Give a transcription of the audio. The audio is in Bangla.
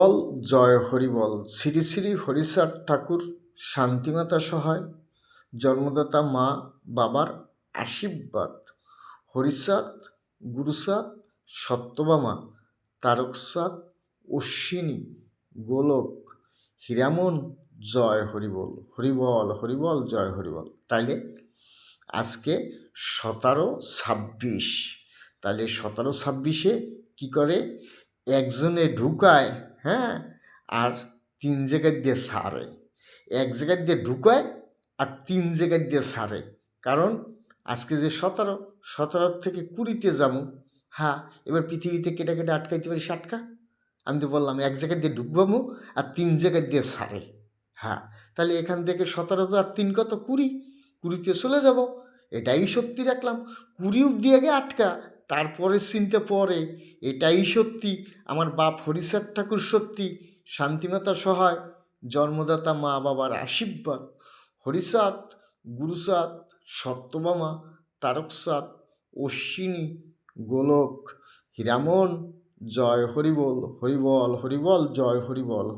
বল জয় হরিবল। শ্রী শ্রী হরিচাঁদ ঠাকুর, শান্তিমাতা সহায়, জন্মদাতা মা বাবার আশীর্বাদ। হরিচাঁদ, গুরুচাঁদ, সত্যভামা, তারকচাঁদ, অশ্বিনী, গোলক, হীরামন, জয় হরিবল। হরিবল হরিবল জয় হরিবল। তাইলে আজকে 17-26। তাহলে 17-26-এ কী করে? একজনে ঢুকায়, হ্যাঁ, আর 3 জায়গায় দিয়ে সারে। এক জায়গায় দিয়ে ঢুকায় আর 3 জায়গায় দিয়ে সারে। কারণ আজকে যে 17 থেকে 20-তে যাবো। হ্যাঁ, এবার পৃথিবীতে কেটে কেটে আটকাইতে পারি 60টা। আমি তো বললাম এক জায়গায় দিয়ে ঢুকবামু আর 3 জায়গায় দিয়ে সারে। হ্যাঁ, তাহলে এখান থেকে 17 আর 3 কত? 20। 20-তে চলে যাব। এটাই সত্যি রাখলাম। 20 অব্দি আগে আটকা, তারপরের চিন্তা পরে। এটাই সত্যি, আমার বাপ হরিচাঁদ ঠাকুর সত্যি, শান্তিমাতা সহায়, জন্মদাতা মা বাবার আশীর্বাদ। হরিচাঁদ, গুরুচাঁদ, সত্যভামা, তারকচাঁদ, অশ্বিনী, গোলক, হীরামন, জয় হরিবল। হরিবল হরিবল জয় হরিবল।